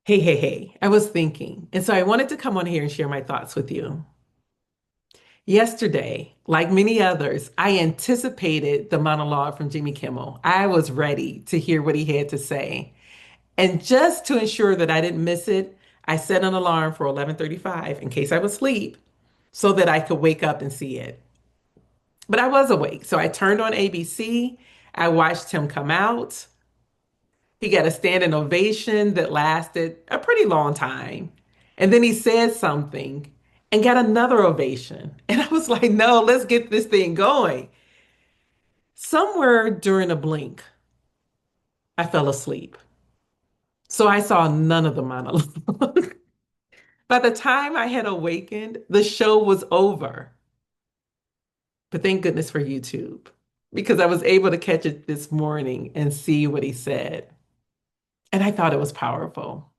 Hey, hey, hey, I was thinking, and so I wanted to come on here and share my thoughts with you. Yesterday, like many others, I anticipated the monologue from Jimmy Kimmel. I was ready to hear what he had to say. And just to ensure that I didn't miss it, I set an alarm for 11:35 in case I was asleep so that I could wake up and see it. But I was awake, so I turned on ABC. I watched him come out. He got a standing ovation that lasted a pretty long time. And then he said something and got another ovation. And I was like, no, let's get this thing going. Somewhere during a blink, I fell asleep. So I saw none of the monologue. By the time I had awakened, the show was over. But thank goodness for YouTube because I was able to catch it this morning and see what he said. And I thought it was powerful.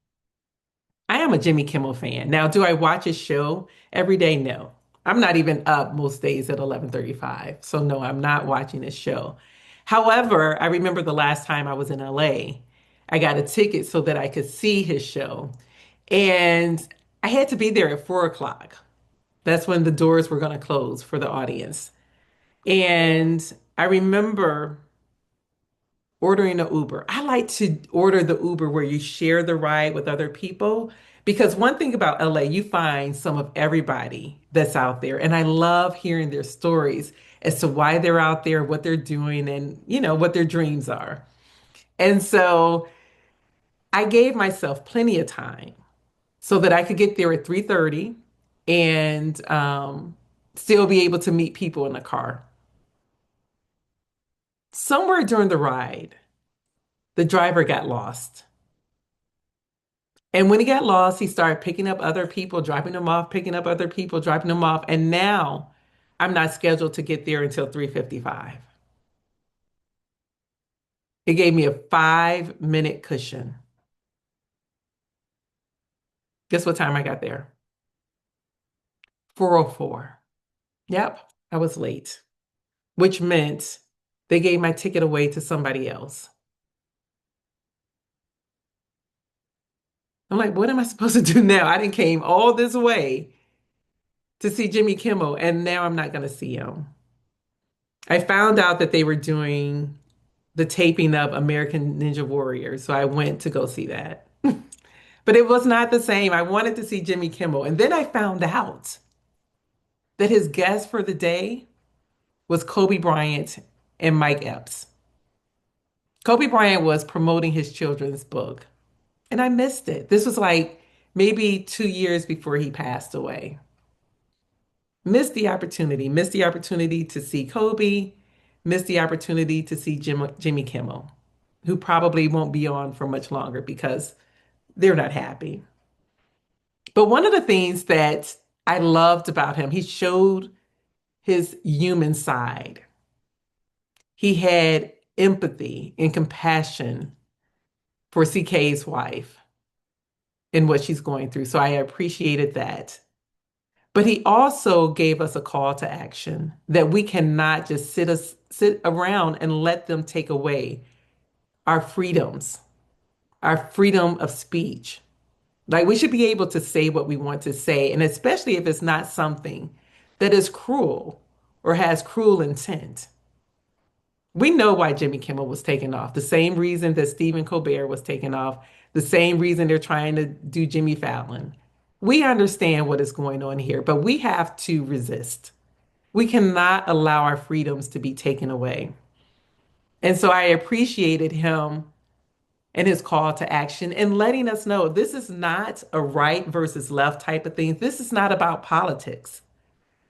I am a Jimmy Kimmel fan. Now, do I watch his show every day? No. I'm not even up most days at 11:35. So no, I'm not watching his show. However, I remember the last time I was in LA, I got a ticket so that I could see his show. And I had to be there at 4 o'clock. That's when the doors were going to close for the audience. And I remember ordering an Uber. I like to order the Uber where you share the ride with other people because one thing about LA, you find some of everybody that's out there. And I love hearing their stories as to why they're out there, what they're doing, and what their dreams are. And so I gave myself plenty of time so that I could get there at 3:30 and still be able to meet people in the car. Somewhere during the ride, the driver got lost. And when he got lost, he started picking up other people, dropping them off, picking up other people, dropping them off. And now I'm not scheduled to get there until 3:55. It gave me a 5-minute cushion. Guess what time I got there? 4:04. Yep, I was late, which meant they gave my ticket away to somebody else. I'm like, what am I supposed to do now? I didn't came all this way to see Jimmy Kimmel, and now I'm not going to see him. I found out that they were doing the taping of American Ninja Warrior. So I went to go see that. But it was not the same. I wanted to see Jimmy Kimmel. And then I found out that his guest for the day was Kobe Bryant and Mike Epps. Kobe Bryant was promoting his children's book, and I missed it. This was like maybe 2 years before he passed away. Missed the opportunity to see Kobe, missed the opportunity to see Jimmy Kimmel, who probably won't be on for much longer because they're not happy. But one of the things that I loved about him, he showed his human side. He had empathy and compassion for CK's wife and what she's going through. So I appreciated that. But he also gave us a call to action that we cannot just sit around and let them take away our freedoms, our freedom of speech. Like we should be able to say what we want to say, and especially if it's not something that is cruel or has cruel intent. We know why Jimmy Kimmel was taken off. The same reason that Stephen Colbert was taken off, the same reason they're trying to do Jimmy Fallon. We understand what is going on here, but we have to resist. We cannot allow our freedoms to be taken away. And so I appreciated him and his call to action and letting us know this is not a right versus left type of thing. This is not about politics.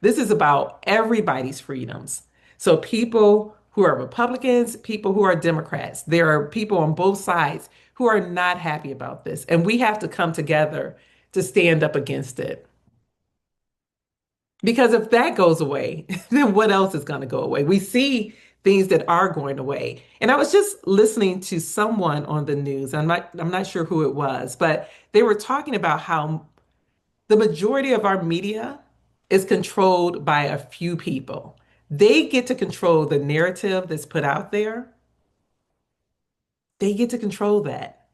This is about everybody's freedoms. So people who are Republicans, people who are Democrats, there are people on both sides who are not happy about this. And we have to come together to stand up against it. Because if that goes away, then what else is going to go away? We see things that are going away. And I was just listening to someone on the news. I'm not sure who it was, but they were talking about how the majority of our media is controlled by a few people. They get to control the narrative that's put out there. They get to control that.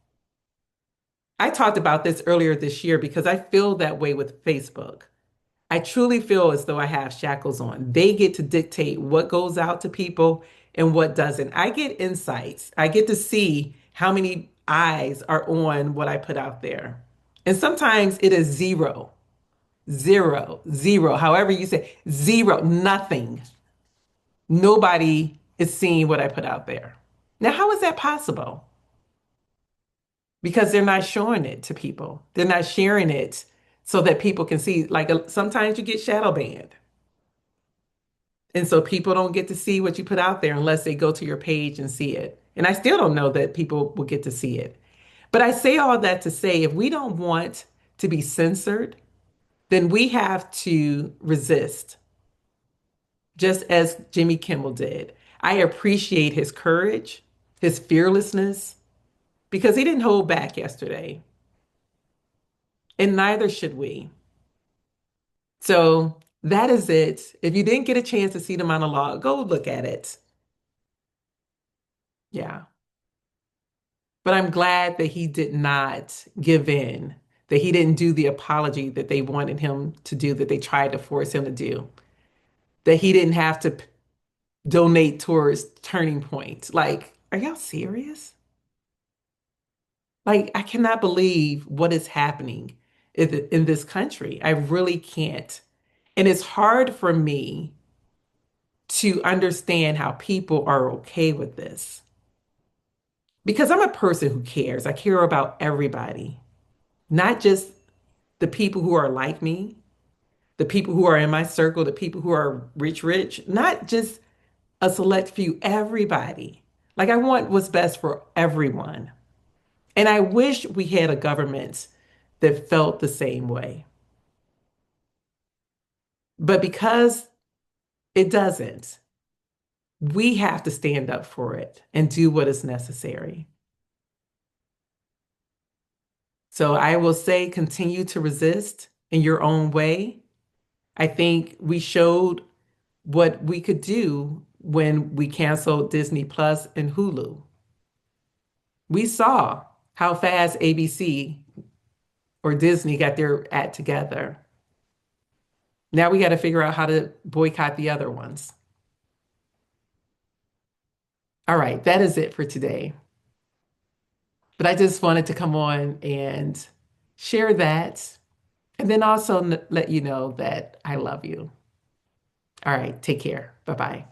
I talked about this earlier this year because I feel that way with Facebook. I truly feel as though I have shackles on. They get to dictate what goes out to people and what doesn't. I get insights. I get to see how many eyes are on what I put out there. And sometimes it is zero, zero, zero, however you say zero, nothing. Nobody is seeing what I put out there. Now, how is that possible? Because they're not showing it to people. They're not sharing it so that people can see. Like sometimes you get shadow banned. And so people don't get to see what you put out there unless they go to your page and see it. And I still don't know that people will get to see it. But I say all that to say if we don't want to be censored, then we have to resist, just as Jimmy Kimmel did. I appreciate his courage, his fearlessness, because he didn't hold back yesterday, and neither should we. So that is it. If you didn't get a chance to see the monologue, go look at it. Yeah. But I'm glad that he did not give in, that he didn't do the apology that they wanted him to do, that they tried to force him to do, that he didn't have to donate towards Turning Point. Like, are y'all serious? Like, I cannot believe what is happening in this country. I really can't. And it's hard for me to understand how people are okay with this because I'm a person who cares. I care about everybody, not just the people who are like me, the people who are in my circle, the people who are rich, rich, not just a select few, everybody. Like, I want what's best for everyone. And I wish we had a government that felt the same way. But because it doesn't, we have to stand up for it and do what is necessary. So I will say continue to resist in your own way. I think we showed what we could do when we canceled Disney Plus and Hulu. We saw how fast ABC or Disney got their act together. Now we got to figure out how to boycott the other ones. All right, that is it for today. But I just wanted to come on and share that and then also let you know that I love you. All right, take care. Bye bye.